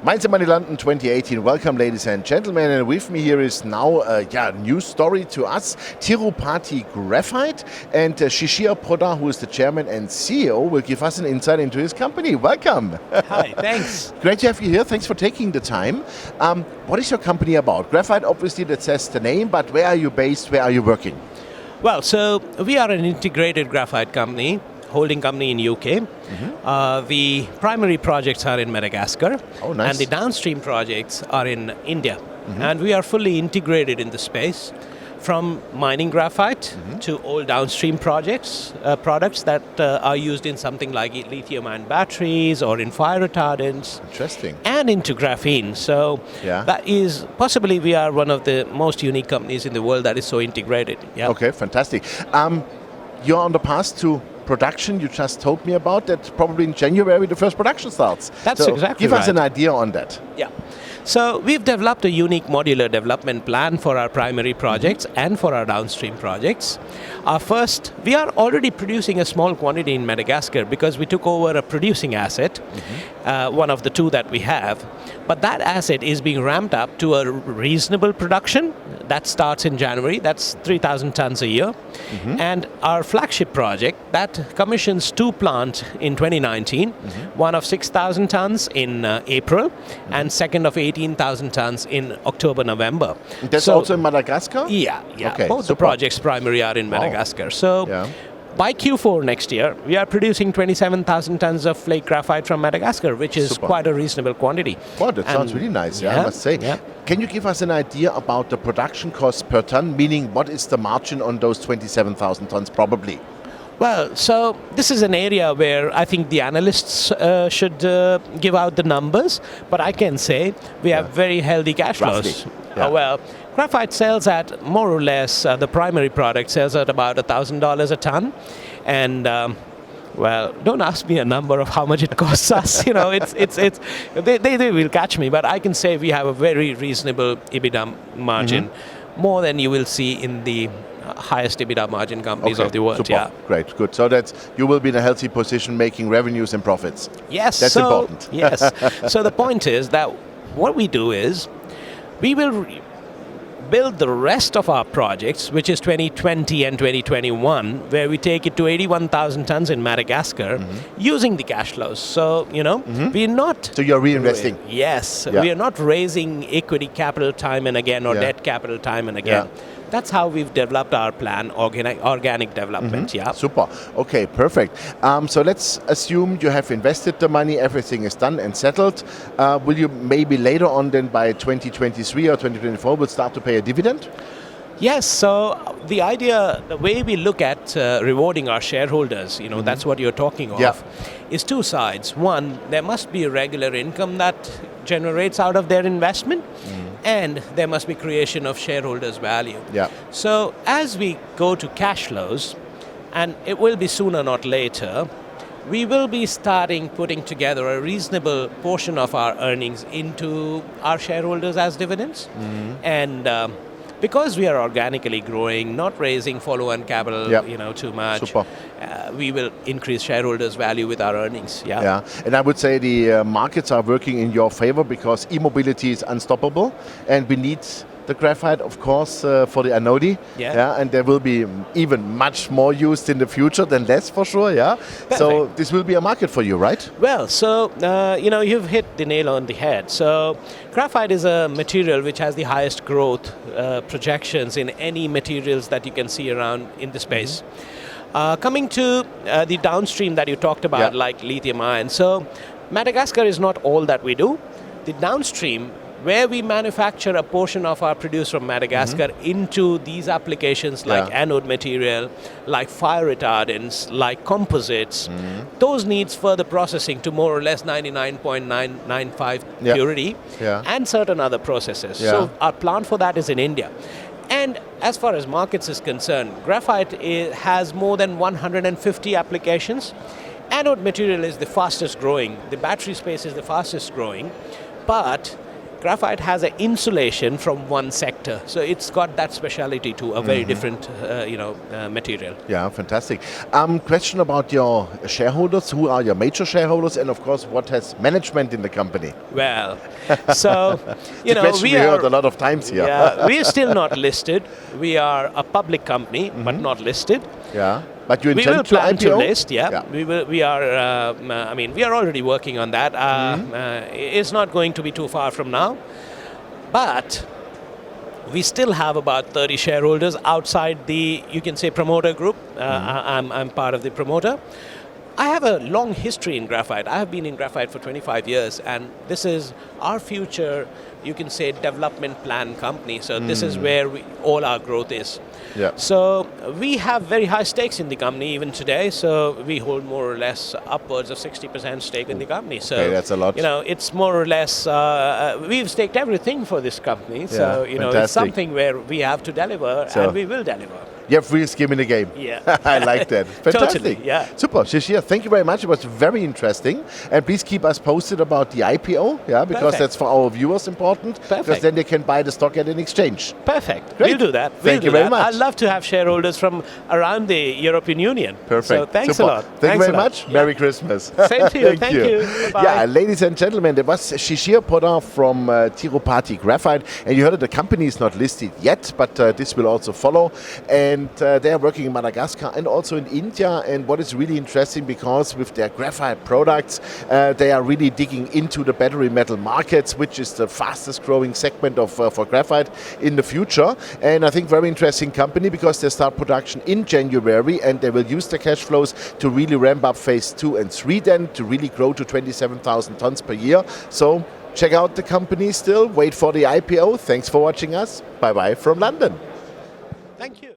Mainz and Money London 2018. Welcome, ladies and gentlemen. And with me here is now a news story to us. Tirupati Graphite and Shishir Poddar, who is the chairman and CEO, will give us an insight into his company. Welcome. Hi, thanks. Great to have you here. Thanks for taking the time. What is your company about? Graphite, obviously, that says the name, but where are you based? Where are you working? Well, so we are an integrated graphite company, holding company in UK. The primary projects are in Madagascar. Oh, nice. And the downstream projects are in India. And we are fully integrated in the space, from mining graphite to all downstream products that are used in something like lithium-ion batteries or in fire retardants. Interesting. And into graphene. So that is possibly we are one of the most unique companies in the world that is so integrated. Yeah. Okay, fantastic. You're on the path to production. You just told me about that. Probably in January the first production starts. That's so exactly give right. us an idea on that. Yeah. So we've developed a unique modular development plan for our primary projects and for our downstream projects. We are already producing a small quantity in Madagascar because we took over a producing asset, one of the two that we have. But that asset is being ramped up to a reasonable production. That starts in January. That's 3,000 tons a year. And our flagship project, that commissions two plants in 2019, one of 6,000 tons in April and second of 18,000 tons in October, November. That's also in Madagascar? Yeah. Okay, Both the projects primary are in Madagascar. So by Q4 next year, we are producing 27,000 tons of flake graphite from Madagascar, which is quite a reasonable quantity. Wow, that sounds really nice, I must say. Can you give us an idea about the production cost per ton, meaning what is the margin on those 27,000 tons probably? Well, so this is an area where I think the analysts should give out the numbers, but I can say we have very healthy cash flows. Well, graphite sells at more or less, the primary product sells at about $1,000 a ton. And well, don't ask me a number of how much it costs us. You know, they will catch me, but I can say we have a very reasonable EBITDA margin, more than you will see in the highest EBITDA margin companies of the world. Super. Great, good. So that you will be in a healthy position making revenues and profits. Yes. That's important. Yes. So the point is that what we do is we will build the rest of our projects, which is 2020 and 2021, where we take it to 81,000 tons in Madagascar using the cash flows. So, we're not... So you're reinvesting? Yes. We are not raising equity capital time and again or debt capital time and again. That's how we've developed our plan, organic development, Super. Okay, perfect. So let's assume you have invested the money, everything is done and settled. Will you maybe later on then by 2023 or 2024 will start to pay a dividend? Yes, so the idea, the way we look at rewarding our shareholders, that's what you're talking of, is two sides. One, there must be a regular income that generates out of their investment, and there must be creation of shareholders' value. So as we go to cash flows, and it will be sooner not later, we will be starting putting together a reasonable portion of our earnings into our shareholders as dividends. And because we are organically growing, not raising follow-on capital, too much, we will increase shareholders' value with our earnings. And I would say the markets are working in your favor because e-mobility is unstoppable, and we need the graphite, of course, for the anode. And there will be even much more used in the future than less, for sure. So this will be a market for you, right? Well, so you've hit the nail on the head. So graphite is a material which has the highest growth projections in any materials that you can see around in the space. Coming to the downstream that you talked about, like lithium ion. So Madagascar is not all that we do. The downstream, where we manufacture a portion of our produce from Madagascar into these applications like anode material, like fire retardants, like composites, those needs further processing to more or less 99.995 purity and certain other processes. So our plant for that is in India. And as far as markets is concerned, graphite has more than 150 applications. Anode material is the fastest growing. The battery space is the fastest growing. But graphite has an insulation from one sector, so it's got that speciality to a very different, material. Yeah, fantastic. Question about your shareholders. Who are your major shareholders, and of course, what has management in the company? Well, so you know, question we heard a lot of times here. Yeah, we are still not listed. We are a public company, but not listed. Yeah, but you We intend will to plan IPO? to list. Yeah, we will. We are. We are already working on that. It's not going to be too far from now, but we still have about 30 shareholders outside the, you can say, promoter group. I'm part of the promoter. I have a long history in graphite. I have been in graphite for 25 years, and this is our future, you can say, development plan company. So this is where all our growth is. Yeah. So we have very high stakes in the company even today. So we hold more or less upwards of 60% stake in the company. So Okay, that's a lot. You know, it's more or less we've staked everything for this company. So you know, it's fantastic. something where we have to deliver, and we will deliver. You have real skin in the game. Yeah. I like that. Fantastic. Totally, yeah. Super. Shishir, thank you very much. It was very interesting. And please keep us posted about the IPO, yeah, because Perfect. that's for our viewers important. Because Perfect. then they can buy the stock at an exchange. Perfect. Great. We'll do that. Thank you very much. I'd love to have shareholders from around the European Union. Perfect. So thanks Super. a lot. Thank Thanks you very a lot. much. Merry Christmas. Same to you. Thank you. Bye-bye. Yeah, ladies and gentlemen, there was Shishir Poddar from Tirupati Graphite. And you heard that the company is not listed yet, but this will also follow. And they are working in Madagascar and also in India. And what is really interesting, because with their graphite products, they are really digging into the battery metal markets, which is the fastest growing segment of for graphite in the future. And I think very interesting company, because they start production in January, and they will use the cash flows to really ramp up phase 2 and 3 then to really grow to 27,000 tons per year. So check out the company still, wait for the IPO. Thanks for watching us. Bye bye from London. Thank you.